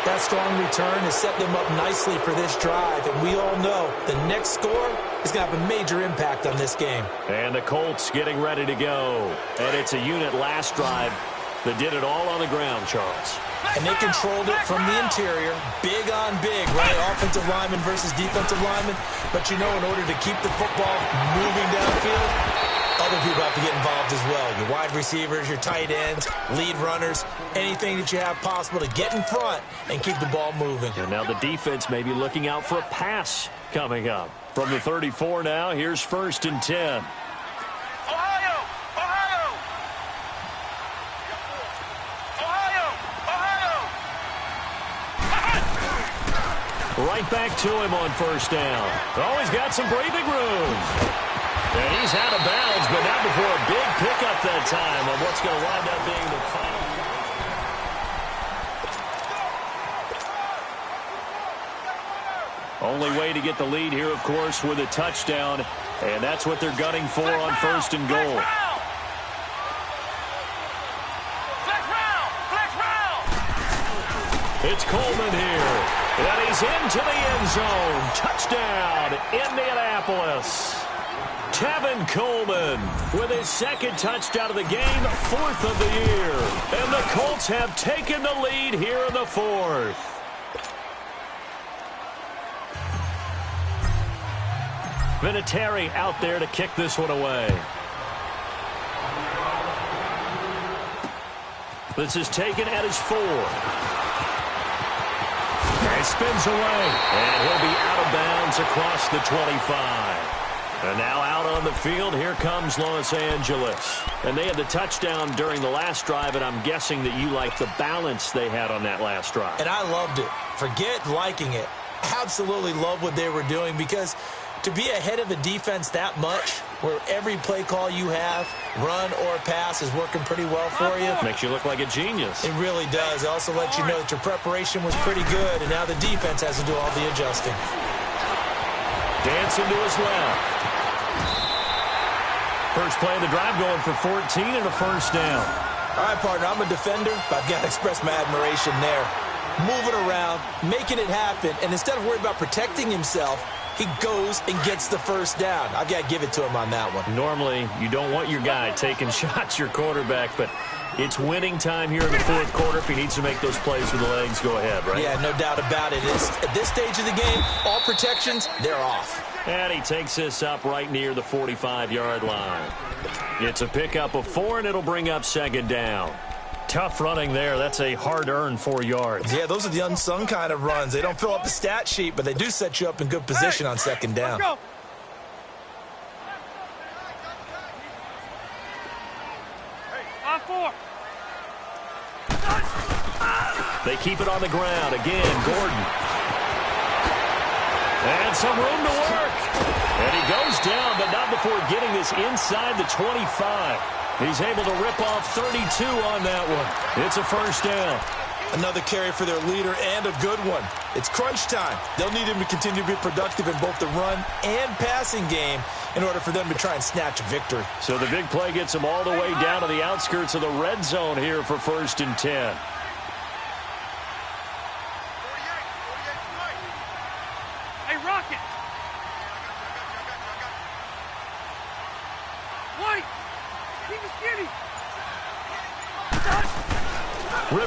Speaker 3: That strong return has set them up nicely for this drive, and we all know the next score is going to have a major impact on this game.
Speaker 2: And the Colts getting ready to go. And it's a unit last drive that did it all on the ground, Charles.
Speaker 3: And they controlled it from the interior, big on big, right? Offensive lineman versus defensive lineman. But you know, in order to keep the football moving downfield, other people have to get involved as well. Your wide receivers, your tight ends, lead runners, anything that you have possible to get in front and keep the ball moving.
Speaker 2: And now the defense may be looking out for a pass coming up. From the 34 now, here's 1st and 10.
Speaker 4: Ohio! Ohio! Ohio! Ohio!
Speaker 2: Right back to him on 1st down. Oh, he's got some breathing room. And he's out of bounds, but not before a big pickup that time on what's going to wind up being the final. Only way to get the lead here, of course, with a touchdown, and that's what they're gunning for on 1st and goal. It's Coleman here, and he's into the end zone. Touchdown, Indianapolis. Tevin Coleman with his 2nd touchdown of the game, 4th of the year. And the Colts have taken the lead here in the 4th. Vinatieri out there to kick this one away. This is taken at his 4. And spins away. And he'll be out of bounds across the 25. And now out on the field, here comes Los Angeles. And they had the touchdown during the last drive, and I'm guessing that you like the balance they had on that last drive.
Speaker 3: And I loved it. Forget liking it. Absolutely love what they were doing, because to be ahead of a defense that much, where every play call you have, run or pass, is working pretty well for you.
Speaker 2: Makes you look like a genius.
Speaker 3: It really does. It also lets you know that your preparation was pretty good, and now the defense has to do all the adjusting.
Speaker 2: Dancing to his left. First play of the drive going for 14 and a 1st down.
Speaker 3: All right, partner, I'm a defender, but I've got to express my admiration there. Moving around, making it happen, and instead of worrying about protecting himself, he goes and gets the 1st down. I've got to give it to him on that one.
Speaker 2: Normally, you don't want your guy taking shots, your quarterback, but it's winning time here in the 4th quarter. If he needs to make those plays with the legs, go ahead, right?
Speaker 3: Yeah, no doubt about it. At this stage of the game, all protections, they're off.
Speaker 2: And he takes this up right near the 45-yard line. It's a pickup of 4, and it'll bring up 2nd down. Tough running there. That's a hard-earned 4 yards.
Speaker 3: Yeah, those are the unsung kind of runs. They don't fill up the stat sheet, but they do set you up in good position on 2nd down.
Speaker 4: Let's go. On 4.
Speaker 2: They keep it on the ground. Again, Gordon. And some room to work. And he goes down, but not before getting this inside the 25. He's able to rip off 32 on that one. It's a 1st down.
Speaker 3: Another carry for their leader, and a good one. It's crunch time. They'll need him to continue to be productive in both the run and passing game in order for them to try and snatch a victory.
Speaker 2: So the big play gets him all the way down to the outskirts of the red zone here for 1st and 10.
Speaker 4: Hey, Rocket. White. Keep it skinny.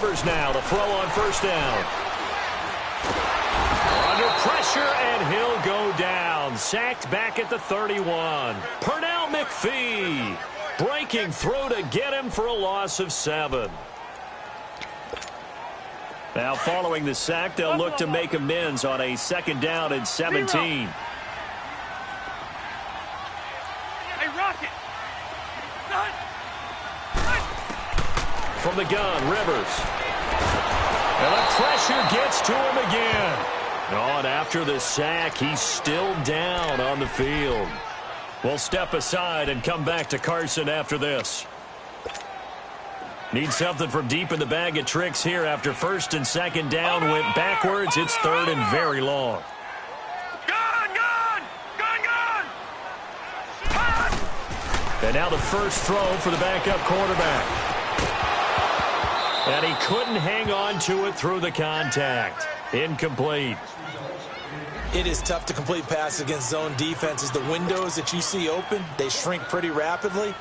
Speaker 2: Rivers now to throw on first down. Under pressure, and he'll go down. Sacked back at the 31. Pernell McPhee breaking through to get him for a loss of 7. Now, following the sack, they'll look to make amends on a 2nd down and 17.
Speaker 4: Hey, Rocket!
Speaker 2: From the gun, Rivers. And the pressure gets to him again. Oh, and after the sack, he's still down on the field. We'll step aside and come back to Carson after this. Need something from deep in the bag of tricks here after 1st and 2nd down went backwards. It's 3rd and very long. And now the first throw for the backup quarterback. And he couldn't hang on to it through the contact. Incomplete.
Speaker 3: It is tough to complete passes against zone defenses. The windows that you see open, they shrink pretty rapidly.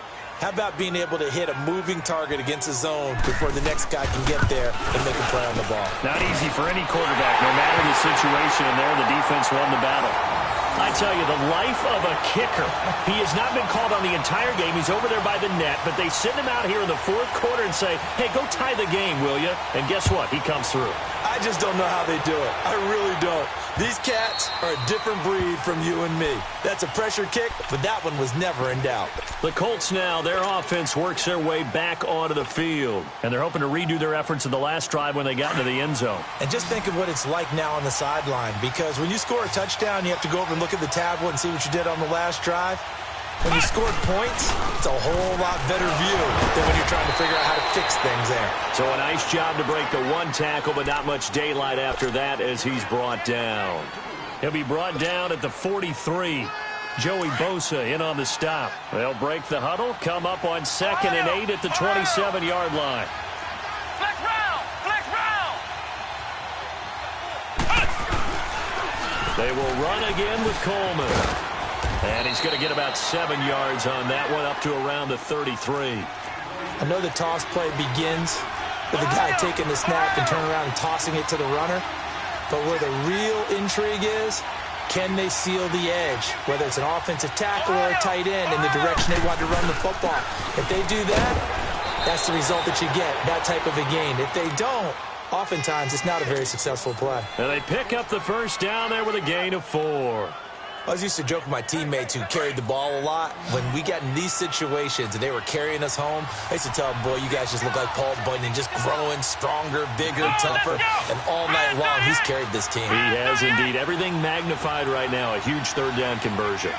Speaker 3: How about being able to hit a moving target against a zone before the next guy can get there and make a play on the ball?
Speaker 2: Not easy for any quarterback, no matter the situation, and there the defense won the battle. I tell you, the life of a kicker. He has not been called on the entire game. He's over there by the net, but they send him out here in the 4th quarter and say, hey, go tie the game, will you? And guess what? He comes through.
Speaker 3: I just don't know how they do it. I really don't. These cats are a different breed from you and me. That's a pressure kick, but that one was never in doubt.
Speaker 2: The Colts now, their offense works their way back onto the field. And they're hoping to redo their efforts in the last drive when they got into the end zone.
Speaker 3: And just think of what it's like now on the sideline, because when you score a touchdown, you have to go over and look at the tablet and see what you did on the last drive. When you scored points, it's a whole lot better view than when you're trying to figure out how to fix things there.
Speaker 2: So a nice job to break the 1 tackle, but not much daylight after that as he's brought down. He'll be brought down at the 43. Joey Bosa in on the stop. They'll break the huddle, come up on 2nd and 8 at the 27-yard line.
Speaker 4: Flex round! Flex round!
Speaker 2: They will run again with Coleman. And he's going to get about 7 yards on that one, up to around the 33.
Speaker 3: I know the toss play begins with the guy taking the snap and turning around and tossing it to the runner. But where the real intrigue is, can they seal the edge, whether it's an offensive tackle or a tight end in the direction they want to run the football? If they do that, that's the result that you get, that type of a gain. If they don't, oftentimes it's not a very successful play.
Speaker 2: And they pick up the first down there with a gain of 4.
Speaker 3: I was used to joke with my teammates who carried the ball a lot. When we got in these situations and they were carrying us home, I used to tell them, boy, you guys just look like Paul Bunyan, just growing stronger, bigger, tougher. And all night long, he's carried this team.
Speaker 2: He has indeed. Everything magnified right now. A huge 3rd down conversion.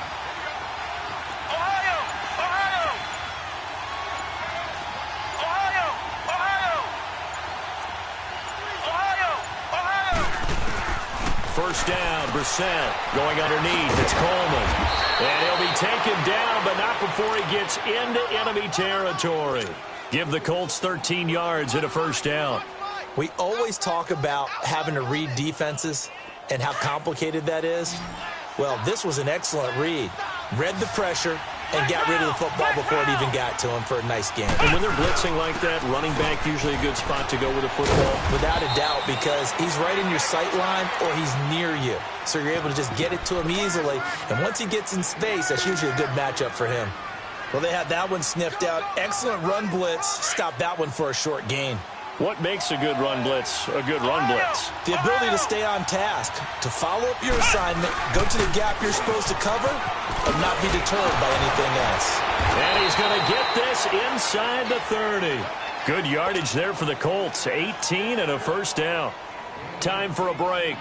Speaker 4: Ohio! Ohio! Ohio! Ohio! Ohio!
Speaker 2: First down, Brissett going underneath. It's Coleman. And he'll be taken down, but not before he gets into enemy territory. Give the Colts 13 yards and a first down.
Speaker 3: We always talk about having to read defenses and how complicated that is. Well, this was an excellent read. Read the pressure and got rid of the football before it even got to him for a nice game.
Speaker 2: And when they're blitzing like that, running back usually a good spot to go with the football.
Speaker 3: Without a doubt, because he's right in your sight line or he's near you. So you're able to just get it to him easily. And once he gets in space, that's usually a good matchup for him. Well, they had that one sniffed out. Excellent run blitz. Stopped that one for a short gain.
Speaker 2: What makes a good run blitz a good run blitz?
Speaker 3: The ability to stay on task, to follow up your assignment, go to the gap you're supposed to cover, and not be deterred by anything else.
Speaker 2: And he's going to get this inside the 30. Good yardage there for the Colts. 18 and a first down. Time for a break.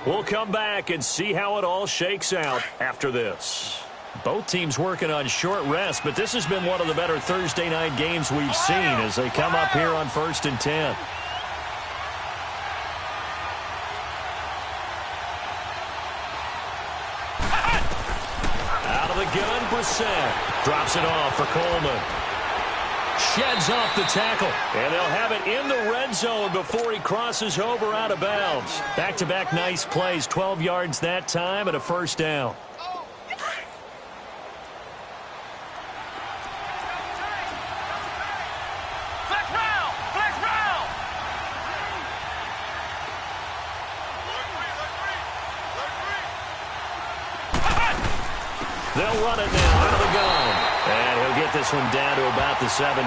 Speaker 2: We'll come back and see how it all shakes out after this. Both teams working on short rest, but this has been one of the better Thursday night games we've seen as they come up here on 1st and 10. Out of the gun, Brissett drops it off for Coleman. Sheds off the tackle, and they'll have it in the red zone before he crosses over out of bounds. Back-to-back nice plays, 12 yards that time and a first down. They'll run it now out of the gun. And he'll get this one down to about the 17.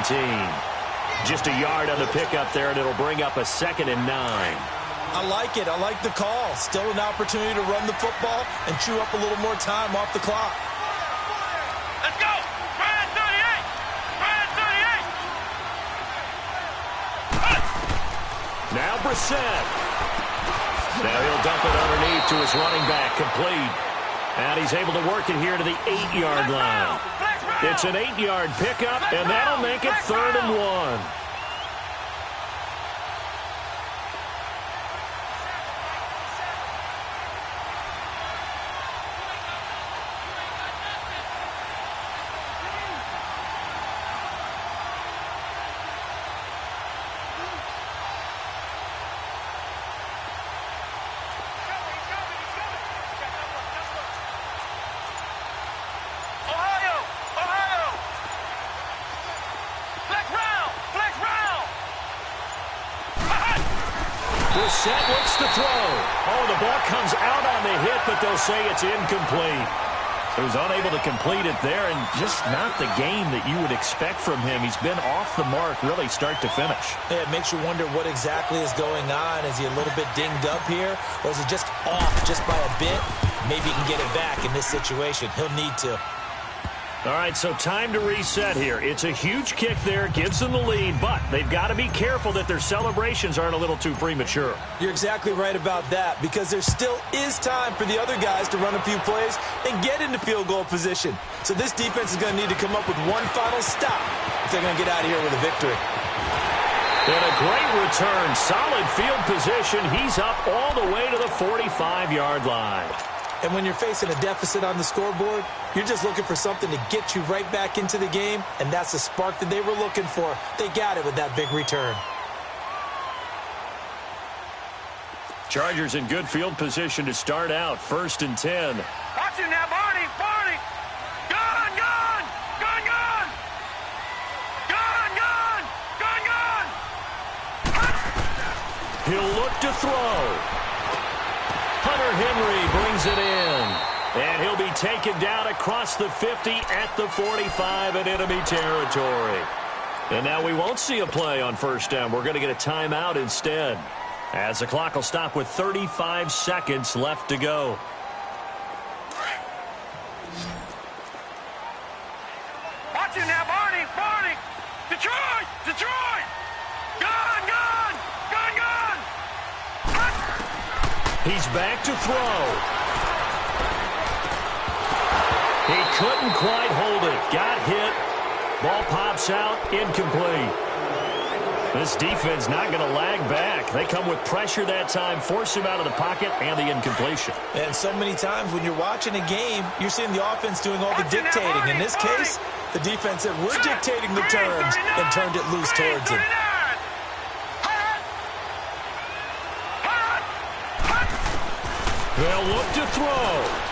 Speaker 2: Just a yard on the pickup there, and it'll bring up a 2nd and 9.
Speaker 3: I like it. I like the call. Still an opportunity to run the football and chew up a little more time off the clock.
Speaker 4: Let's go! Brad 38! Brad 38!
Speaker 2: Now Brissett. Now he'll dump it underneath to his running back, complete. And he's able to work it here to the 8-yard line. It's an 8-yard pickup, and that'll make it 3rd and 1. Brissett looks to throw. Oh, the ball comes out on the hit, but they'll say it's incomplete. He was unable to complete it there, and just not the game that you would expect from him. He's been off the mark, really, start to finish.
Speaker 3: Yeah, it makes you wonder what exactly is going on. Is he a little bit dinged up here, or is he just off just by a bit? Maybe he can get it back in this situation. He'll need to.
Speaker 2: All right, so time to reset here. It's a huge kick there, gives them the lead, but they've got to be careful that their celebrations aren't a little too premature.
Speaker 3: You're exactly right about that, because there still is time for the other guys to run a few plays and get into field goal position. So this defense is going to need to come up with one final stop if they're going to get out of here with a victory.
Speaker 2: And a great return, solid field position. He's up all the way to the 45-yard line.
Speaker 3: And when you're facing a deficit on the scoreboard, you're just looking for something to get you right back into the game, and that's the spark that they were looking for. They got it with that big return.
Speaker 2: Chargers in good field position to start out, 1st and 10.
Speaker 4: Watch it now, Barney! Barney! Gun! Gun! Gun! Gun! Gun! Gun! Gun! Gun!
Speaker 2: He'll look to throw. Hunter Henry brings it in. And he'll be taken down across the 50 at the 45 in enemy territory. And now we won't see a play on 1st down. We're going to get a timeout instead, as the clock will stop with 35 seconds left to go.
Speaker 4: Watch it now, Barney! Barney! Detroit! Detroit! Gun! Gun! Gun! Gun!
Speaker 2: He's back to throw. He couldn't quite hold it. Got hit. Ball pops out. Incomplete. This defense not going to lag back. They come with pressure that time, force him out of the pocket, and the incompletion.
Speaker 3: And so many times when you're watching a game, you're seeing the offense doing all the dictating. In this case, the defense said, we're dictating the terms, and turned it loose towards him.
Speaker 2: They'll look to throw.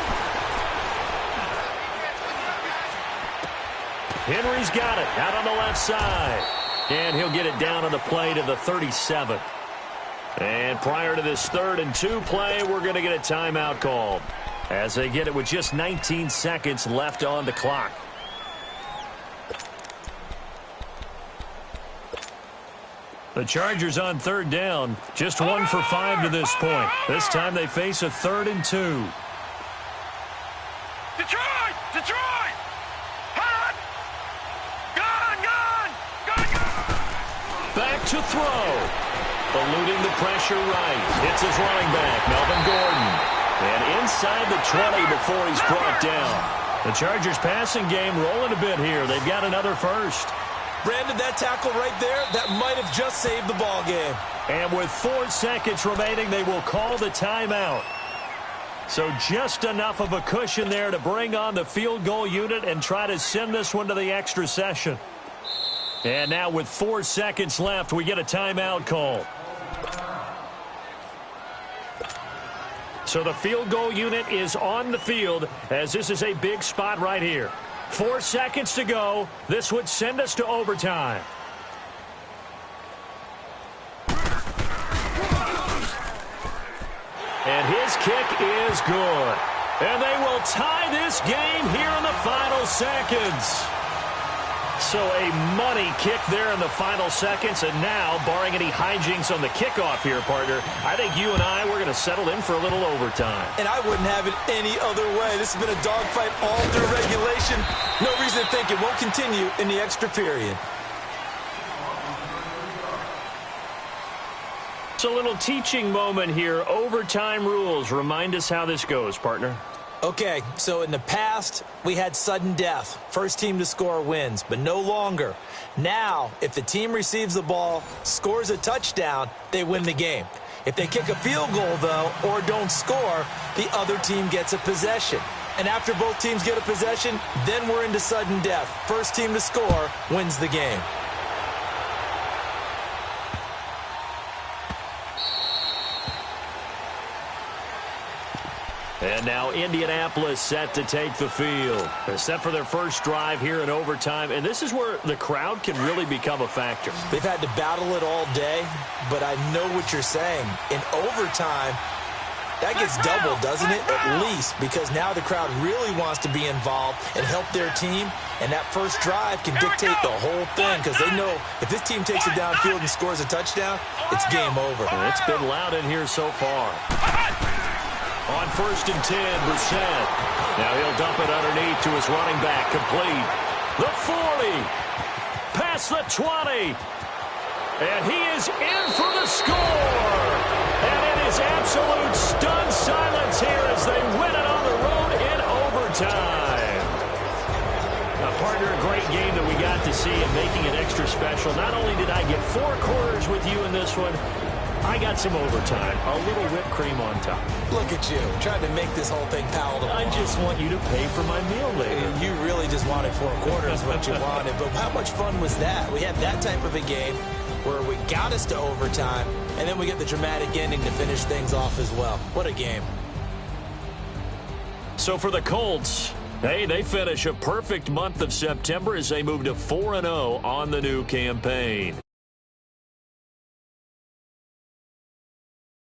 Speaker 2: Henry's got it out on the left side. And he'll get it down on the play to the 37. And prior to this 3rd and 2 play, we're going to get a timeout called, as they get it with just 19 seconds left on the clock. The Chargers on 3rd down, just 1 for 5 to this point. This time they face a 3rd and 2.
Speaker 4: Detroit! Detroit! Hot! Gun! Gun! Gun! Gun!
Speaker 2: Back to throw. Eluding the pressure right. Hits his running back, Melvin Gordon. And inside the 20 before he's brought down. The Chargers passing game rolling a bit here. They've got another first.
Speaker 3: Brandon, that tackle right there, that might have just saved the ball game.
Speaker 2: And with 4 seconds remaining, they will call the timeout. So just enough of a cushion there to bring on the field goal unit and try to send this one to the extra session. And now with 4 seconds left, we get a timeout call. So the field goal unit is on the field, as this is a big spot right here. 4 seconds to go. This would send us to overtime. And his kick is good. And they will tie this game here in the final seconds. So a money kick there in the final seconds, and now, barring any hijinks on the kickoff here, partner, I think you and I, we're going to settle in for a little overtime.
Speaker 3: And I wouldn't have it any other way. This has been a dogfight all through regulation. No reason to think it won't continue in the extra period.
Speaker 2: It's a little teaching moment here. Overtime rules. Remind us how this goes, partner.
Speaker 3: Okay, so in the past, we had sudden death. First team to score wins, but no longer. Now, if the team receives the ball, scores a touchdown, they win the game. If they kick a field goal, though, or don't score, the other team gets a possession. And after both teams get a possession, then we're into sudden death. First team to score wins the game.
Speaker 2: And now Indianapolis set to take the field. They're set for their first drive here in overtime, and this is where the crowd can really become a factor.
Speaker 3: They've had to battle it all day, but I know what you're saying. In overtime, that gets doubled, doesn't it? At least, because now the crowd really wants to be involved and help their team, and that first drive can dictate the whole thing, because they know if this team takes it downfield and scores a touchdown, it's game over.
Speaker 2: And it's been loud in here so far. On 1st and 10, Brissett. Now he'll dump it underneath to his running back, complete. The 40, past the 20, and he is in for the score. And it is absolute stunned silence here as they win it on the road in overtime. Now, partner, a great game that we got to see and making it extra special. Not only did I get 4 quarters with you in this one, I got some overtime, a little whipped cream on top.
Speaker 3: Look at you, trying to make this whole thing palatable.
Speaker 2: I just want you to pay for my meal later.
Speaker 3: You really just wanted 4 quarters, what you wanted. But how much fun was that? We had that type of a game where we got us to overtime, and then we get the dramatic ending to finish things off as well. What a game.
Speaker 2: So for the Colts, hey, they finish a perfect month of September as they move to 4-0 on the new campaign.